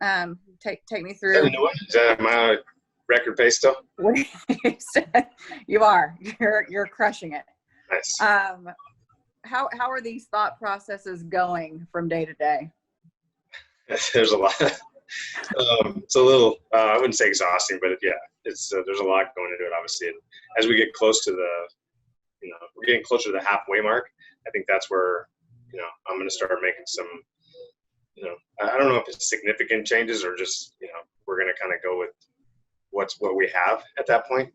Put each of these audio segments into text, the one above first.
Take me through. Is that my record pace still? You are. You're crushing it. Nice. How are these thought processes going from day to day? There's a lot. It's a little, I wouldn't say exhausting, but yeah, it's there's a lot going into it, obviously. And as we get close to we're getting closer to the halfway mark, I think that's where, I'm going to start making some, I don't know if it's significant changes or just, we're going to kind of go with what we have at that point.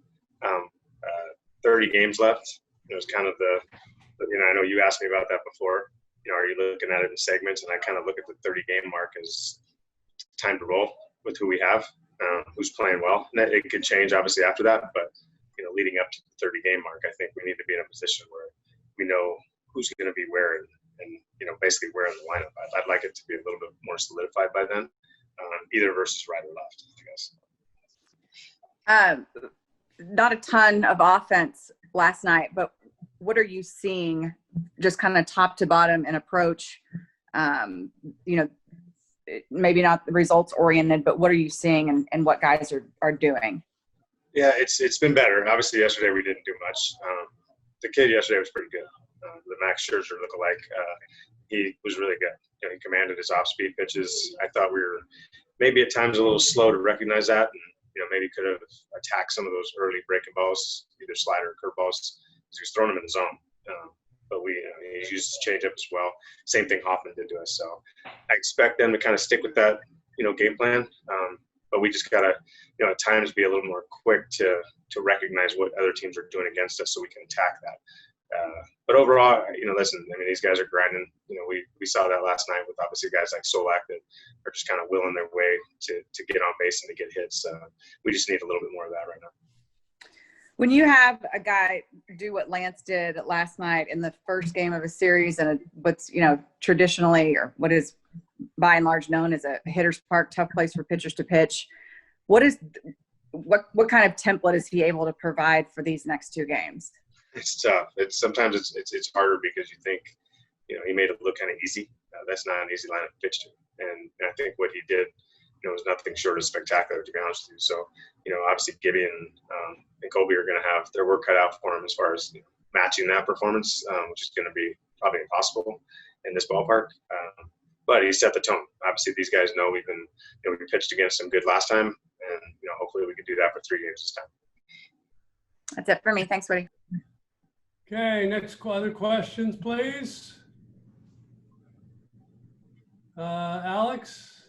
30 games left. It was kind of I know you asked me about that before. Are you looking at it in segments? And I kind of look at the 30-game mark as time to roll with who we have, who's playing well. And it could change, obviously, after that. But, leading up to the 30-game mark, I think we need to be in a position where we know who's going to be where and basically where in the lineup. I'd like it to be a little bit more solidified by then, either versus right or left, I guess. Not a ton of offense last night, but what are you seeing just kind of top to bottom in approach? Maybe not the results oriented, but what are you seeing and what guys are doing? Yeah, it's been better. Obviously, yesterday we didn't do much. The kid yesterday was pretty good. The Max Scherzer lookalike, he was really good. He commanded his off-speed pitches. I thought we were maybe at times a little slow to recognize that, and maybe could have attacked some of those early breaking balls, either slider or curveballs, because he was throwing them in the zone. But he used his changeup as well. Same thing Hoffman did to us. So I expect them to kind of stick with that, game plan. But we just gotta, at times be a little more quick to recognize what other teams are doing against us, so we can attack that. But overall, listen, these guys are grinding. We saw that last night with obviously guys like Solak that are just kind of willing their way to get on base and to get hits. We just need a little bit more of that right now. When you have a guy do what Lance did last night in the first game of a series and what's, traditionally or what is by and large known as a hitter's park, tough place for pitchers to pitch, what kind of template is he able to provide for these next two games? It's tough. Sometimes it's harder because you think, he made it look kind of easy. That's not an easy lineup to pitch to. And I think what he did, was nothing short of spectacular, to be honest with you. So, obviously Gibby and Colby are going to have their work cut out for them as far as matching that performance, which is going to be probably impossible in this ballpark. But he set the tone. Obviously, these guys know we pitched against them good last time, and hopefully we can do that for 3 games this time. That's it for me. Thanks, Woody. Okay, next other questions, please. Alex?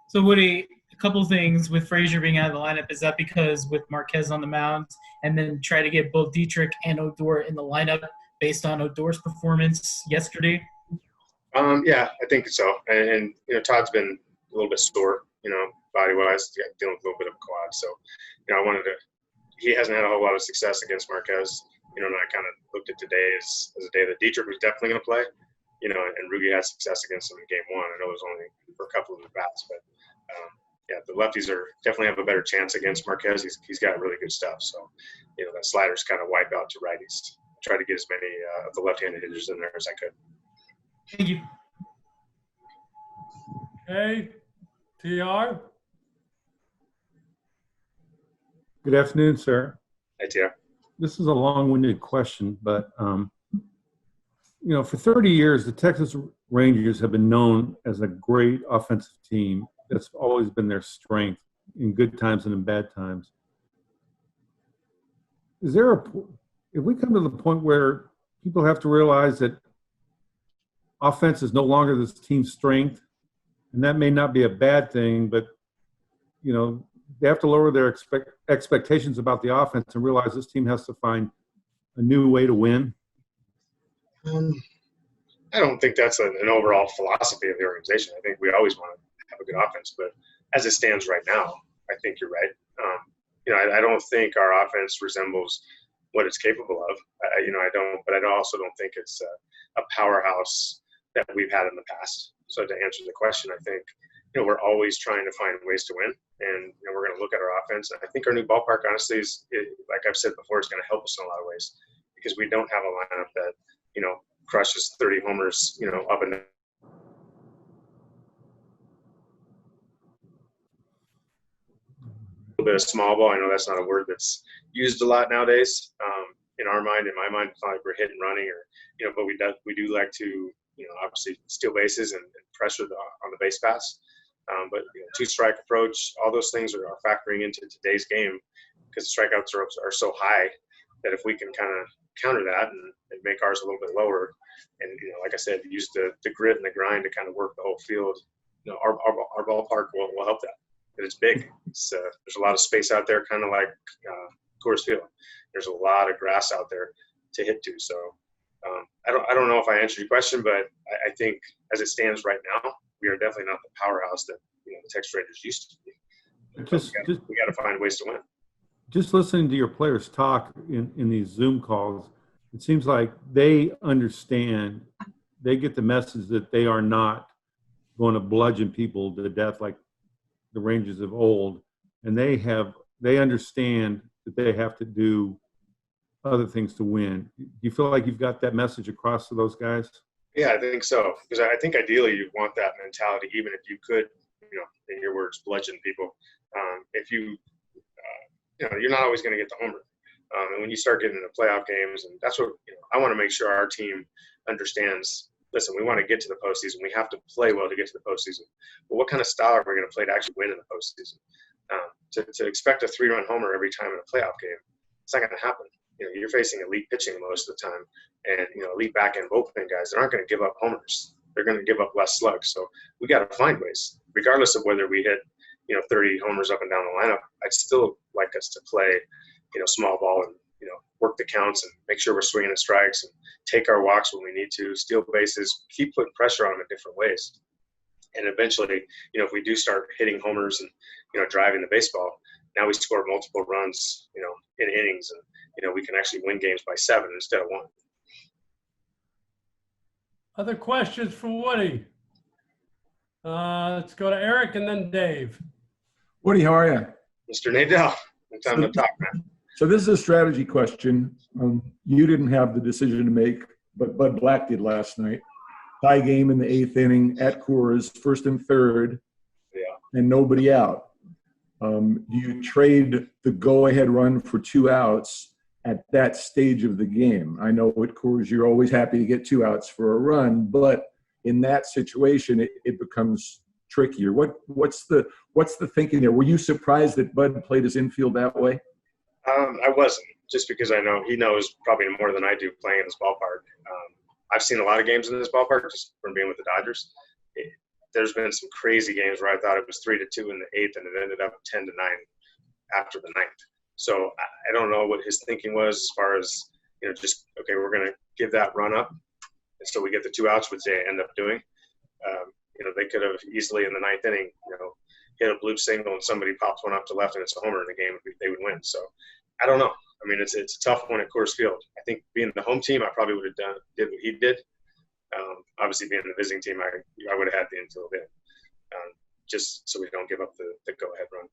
So, Woody, a couple things with Frazier being out of the lineup. Is that because with Marquez on the mound and then try to get both Dietrich and Odor in the lineup based on Odor's performance yesterday? Yeah, I think so. And Todd's been a little bit sore, body-wise, dealing with a little bit of a quad. So, he hasn't had a whole lot of success against Marquez. And I kind of looked at today as a day that Dietrich was definitely going to play, and Rugi had success against him in game one. I know it was only for a couple of at-bats, but yeah, the lefties definitely have a better chance against Marquez. He's got really good stuff. So, that slider's kind of wipe out to righties. Try to get as many of the left-handed hitters in there as I could. Thank you. Okay, TR? Good afternoon, sir. Hey, TR. This is a long-winded question, but, for 30 years, the Texas Rangers have been known as a great offensive team. That's always been their strength in good times and in bad times. If we come to the point where people have to realize that offense is no longer this team's strength, and that may not be a bad thing, but, they have to lower their expectations about the offense and realize this team has to find a new way to win? I don't think that's an overall philosophy of the organization. I think we always want to have a good offense, but as it stands right now, I think you're right. I don't think our offense resembles what it's capable of. But I also don't think it's a powerhouse that we've had in the past. So to answer the question, I think, we're always trying to find ways to win, and we're going to look at our offense. And I think our new ballpark, honestly, like I've said before, is going to help us in a lot of ways because we don't have a lineup that, crushes 30 homers, up and down. little bit of small ball. I know that's not a word that's used a lot nowadays. In our mind, in my mind, it's not like we're hitting running or, but we do like to, obviously steal bases and pressure on the base pass. But two-strike approach, all those things are factoring into today's game because strikeouts are so high that if we can kind of counter that and make ours a little bit lower, and like I said, use the grit and the grind to kind of work the whole field. Our ballpark will help that. And it's big. There's a lot of space out there, kind of like Coors Field. There's a lot of grass out there to hit to. So I don't know if I answered your question, but I think as it stands right now, we are definitely not the powerhouse that the Texas Rangers used to be. We got to find ways to win. Just listening to your players talk in these Zoom calls, it seems like they understand, they get the message that they are not going to bludgeon people to death like the Rangers of old, and they understand that they have to do other things to win. Do you feel like you've got that message across to those guys? Yeah, I think so. Because I think ideally you want that mentality, even if you could, in your words, bludgeon people. If you, you're not always going to get the homer. And when you start getting into playoff games, and that's what I want to make sure our team understands. Listen, we want to get to the postseason. We have to play well to get to the postseason. But what kind of style are we going to play to actually win in the postseason? To expect a 3-run homer every time in a playoff game, it's not going to happen. You're facing elite pitching most of the time, and elite back-end bullpen guys that aren't going to give up homers. They're going to give up less slugs. So we got to find ways, regardless of whether we hit 30 homers up and down the lineup. I'd still like us to play small ball and work the counts and make sure we're swinging at strikes and take our walks when we need to, steal bases, keep putting pressure on them in different ways. And eventually, if we do start hitting homers and driving the baseball, now we score multiple runs in innings, and we can actually win games by 7 instead of 1. Other questions for Woody? Let's go to Eric and then Dave. Woody, how are you? Mr. Nadell, time to talk, man. So this is a strategy question. You didn't have the decision to make, but Bud Black did last night. Tie game in the 8th inning at Coors, 1st and 3rd, and nobody out. Do you trade the go-ahead run for 2 outs at that stage of the game? I know at Coors you're always happy to get 2 outs for a run, but in that situation it becomes trickier. What's the thinking there? Were you surprised that Bud played his infield that way? I wasn't, just because I know he knows probably more than I do playing in this ballpark. I've seen a lot of games in this ballpark just from being with the Dodgers. There's been some crazy games where I thought it was 3-2 in the 8th, and it ended up 10-9 after the 9th. So I don't know what his thinking was as far as just okay, we're going to give that run up, and so we get the 2 outs, which they end up doing. They could have easily in the 9th inning, hit a bloop single and somebody pops one up to left and it's a homer in the game, they would win. So I don't know. I mean, it's a tough one at Coors Field. I think being the home team, I probably would have did what he did. Obviously, being the visiting team, I would have had the infield in, just so we don't give up the go-ahead run.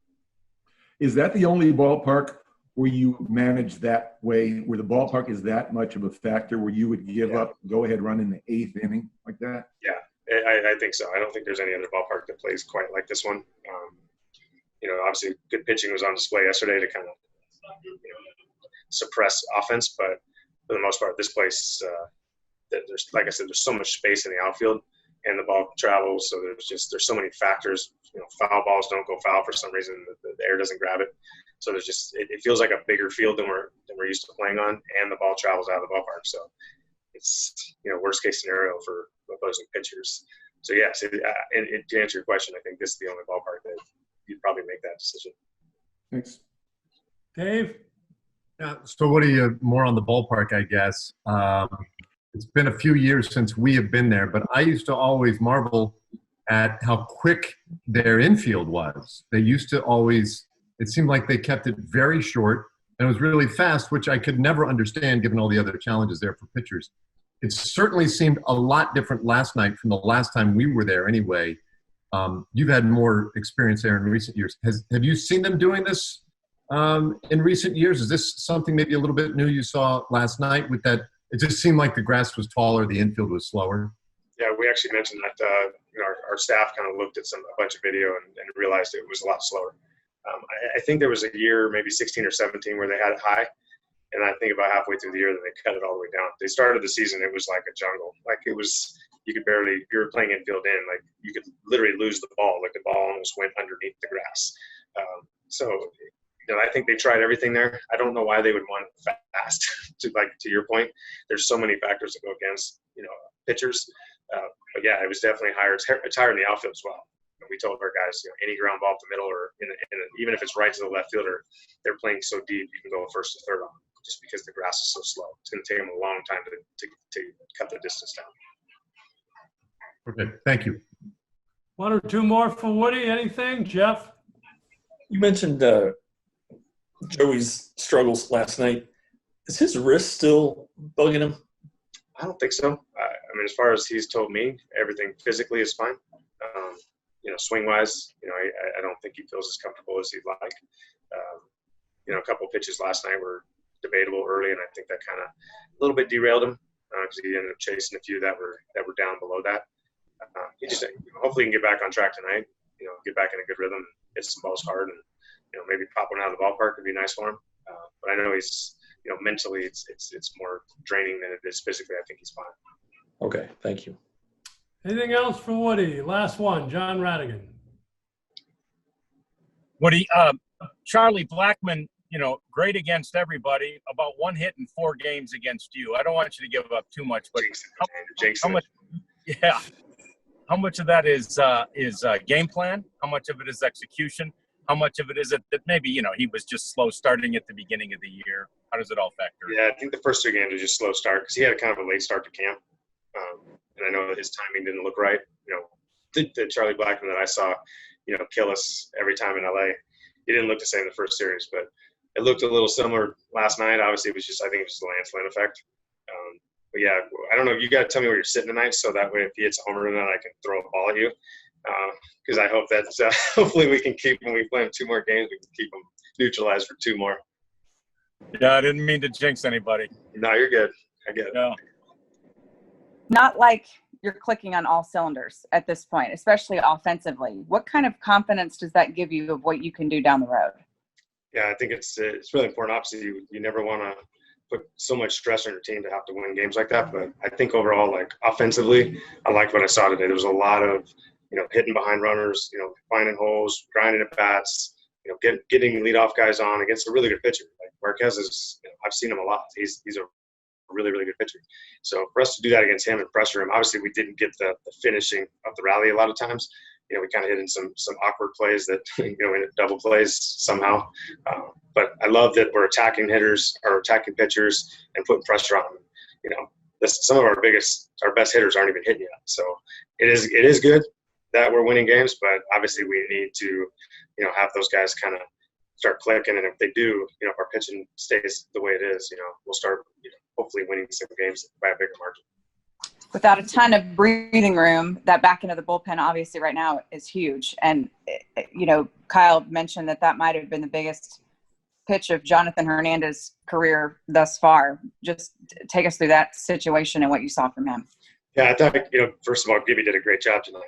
Is that the only ballpark where you manage that way, where the ballpark is that much of a factor, where you would give up go-ahead run in the 8th inning like that? Yeah, I think so. I don't think there's any other ballpark that plays quite like this one. Obviously, good pitching was on display yesterday to kind of suppress offense, but for the most part, this place, there's, like I said, there's so much space in the outfield, and the ball travels. So there's so many factors. Foul balls don't go foul for some reason. The air doesn't grab it. So there's just it feels like a bigger field than we're used to playing on, and the ball travels out of the ballpark. So it's worst case scenario for opposing pitchers. So yes, and to answer your question, I think this is the only ballpark that you'd probably make that decision. Thanks. Dave? Yeah, so what are you more on the ballpark, I guess? It's been a few years since we have been there, but I used to always marvel at how quick their infield was. They used to always, it seemed like they kept it very short, and it was really fast, which I could never understand given all the other challenges there for pitchers. It certainly seemed a lot different last night from the last time we were there anyway. You've had more experience there in recent years. Have you seen them doing this in recent years? Is this something maybe a little bit new you saw last night with that? It just seemed like the grass was taller, the infield was slower. Yeah, we actually mentioned that our staff kind of looked at a bunch of video and realized it was a lot slower. I think there was a year, maybe 16 or 17, where they had it high. And I think about halfway through the year that they cut it all the way down. They started the season, it was like a jungle. Like it was, you could barely, if you were playing infield in, like you could literally lose the ball. Like the ball almost went underneath the grass. I think they tried everything there. I don't know why they would want it fast. to your point, there's so many factors that go against, pitchers. But yeah, it was definitely higher. It's higher in the outfield as well. We told our guys, any ground ball up the middle or even if it's right to the left fielder, they're playing so deep, you can go first to third on them just because the grass is so slow. It's going to take them a long time to cut the distance down. Okay, thank you. One or two more for Woody. Anything, Jeff? You mentioned Joey's struggles last night. Is his wrist still bugging him? I don't think so. As far as he's told me, everything physically is fine. Swing-wise, I don't think he feels as comfortable as he'd like. A couple of pitches last night were debatable early, and I think that kind of a little bit derailed him because he ended up chasing a few that were down below that. He just hopefully he can get back on track tonight. Get back in a good rhythm, hit some balls hard, and maybe pop one out of the ballpark would be nice for him. But I know he's mentally it's more draining than it is physically. I think he's fine. Okay, thank you. Anything else for Woody? Last one, John Radigan. Woody, Charlie Blackmon, great against everybody. About one hit in 4 games against you. I don't want you to give up too much, but how much? Yeah, how much of that is game plan? How much of it is execution? How much of it is it that maybe he was just slow starting at the beginning of the year? How does it all factor? Yeah, I think the first 2 games was just slow start because he had kind of a late start to camp. And I know that his timing didn't look right. The Charlie Blackmon that I saw, kill us every time in LA, he didn't look the same in the first series, but it looked a little similar last night. Obviously, I think it was just the Lance Lynn effect. But yeah, I don't know. You got to tell me where you're sitting tonight, so that way if he hits a homer tonight, I can throw a ball at you. Because I hope that hopefully we can keep when we play him 2 more games, we can keep him neutralized for 2 more. Yeah, I didn't mean to jinx anybody. No, you're good. I get it. Yeah. Not like you're clicking on all cylinders at this point, especially offensively. What kind of confidence does that give you of what you can do down the road? Yeah, I think it's really important. Obviously, you never want to put so much stress on your team to have to win games like that. But I think overall, like offensively, I liked what I saw today. There was a lot of, hitting behind runners, finding holes, grinding at bats, getting leadoff guys on against a really good pitcher. Like Marquez is, I've seen him a lot. He's a really, really good pitcher. So for us to do that against him and pressure him, obviously we didn't get the finishing of the rally a lot of times. We kind of hit in some awkward plays that, in double plays somehow. But I love that we're attacking hitters or attacking pitchers and putting pressure on them. Some of our best hitters aren't even hitting yet. So it is good that we're winning games, but obviously we need to, have those guys kind of start clicking. And if they do, if our pitching stays the way it is, we'll start, hopefully winning some games by a bigger margin. Without a ton of breathing room, that back end of the bullpen obviously right now is huge. And, Kyle mentioned that might have been the biggest pitch of Jonathan Hernandez's career thus far. Just take us through that situation and what you saw from him. Yeah, I thought, first of all, Gibby did a great job tonight.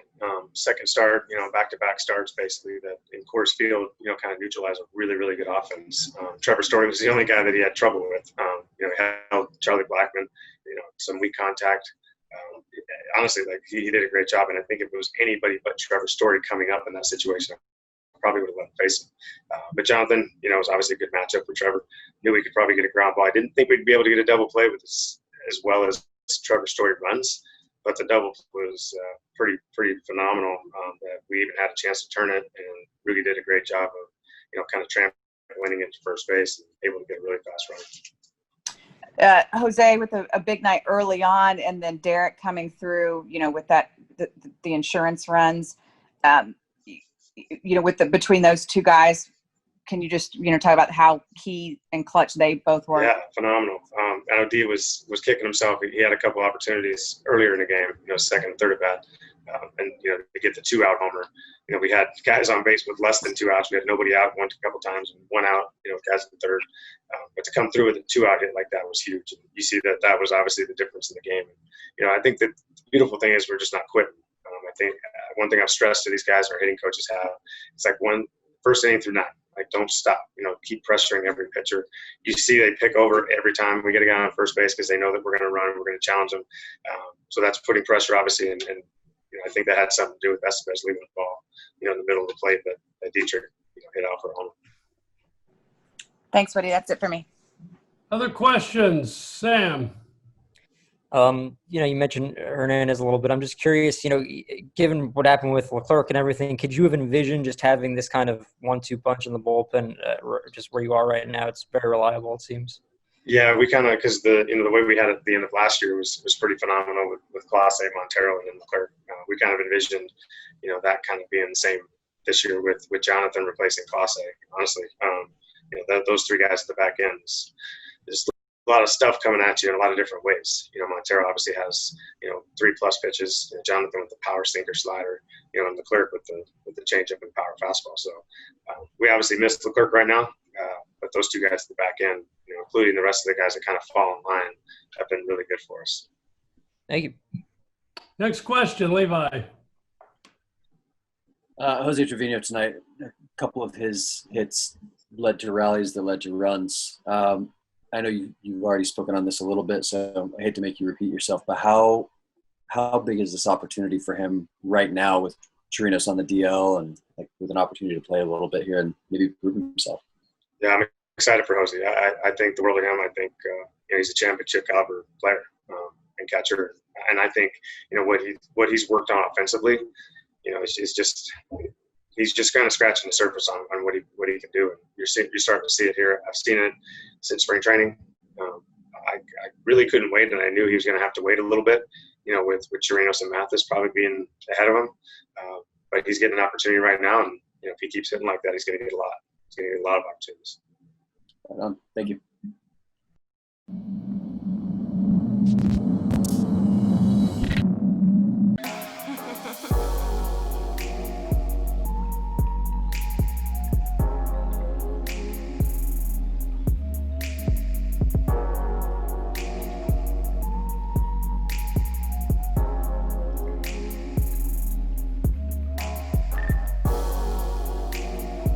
Second start, back-to-back starts basically that in Coors Field, kind of neutralized a really, really good offense. Trevor Story was the only guy that he had trouble with. He held Charlie Blackmon, some weak contact. Honestly, he did a great job, and I think if it was anybody but Trevor Story coming up in that situation, I probably would have let him face him. But Jonathan, it was obviously a good matchup for Trevor. Knew we could probably get a ground ball. I didn't think we'd be able to get a double play with this as well as Trevor Story runs, but the double was pretty phenomenal. That we even had a chance to turn it, and really did a great job of kind of winning into first base and able to get a really fast run. Jose with a big night early on, and then Derek coming through, with the insurance runs, between those 2 guys. Can you just, talk about how key and clutch they both were? Yeah, phenomenal. I know D was kicking himself. He had a couple opportunities earlier in the game, second and third at bat. And, to get the 2-out homer. We had guys on base with less than 2 outs. We had nobody out a couple times and 1 out, guys in third. But to come through with a 2-out hit like that was huge. And you see that was obviously the difference in the game. And, I think that the beautiful thing is we're just not quitting. I think one thing I've stressed to these guys our hitting coaches have, it's like first inning through 9. Like, don't stop. Keep pressuring every pitcher. You see they pick over every time we get a guy on first base because they know that we're going to run and we're going to challenge them. So that's putting pressure, obviously, and I think that had something to do with Estevez leaving the ball, in the middle of the plate that Dietrich, hit out for a home. Thanks, Woody. That's it for me. Other questions? Sam? You mentioned Hernandez a little bit. I'm just curious, given what happened with Leclerc and everything, could you have envisioned just having this kind of 1-2 punch in the bullpen, just where you are right now? It's very reliable, it seems. Yeah, we kind of, because the way we had it at the end of last year was pretty phenomenal with Clase, Montero, and then Leclerc. We kind of envisioned, that kind of being the same this year with Jonathan replacing Clase. Honestly, those three guys at the back end is a lot of stuff coming at you in a lot of different ways. Montero obviously has 3+ pitches. Jonathan with the power sinker slider. And Leclerc with the changeup and power fastball. So we obviously missed Leclerc right now, but those two guys at the back end, including the rest of the guys that kind of fall in line, have been really good for us. Thank you. Next question, Levi. Jose Trevino tonight, a couple of his hits led to rallies that led to runs. I know you've already spoken on this a little bit, so I hate to make you repeat yourself, but how big is this opportunity for him right now with Chirinos on the DL and with an opportunity to play a little bit here and maybe prove himself? Yeah, I'm excited for Jose. I think the world of him. I think he's a championship caliber player and catcher, and I think what he's worked on offensively, it's just he's just kind of scratching the surface on what he can do. And you're starting to see it here. I've seen it since spring training. I really couldn't wait, and I knew he was going to have to wait a little bit, with Chirinos and Mathis probably being ahead of him. But he's getting an opportunity right now, and if he keeps hitting like that, he's going to get a lot. He's going to get a lot of opportunities. Thank you.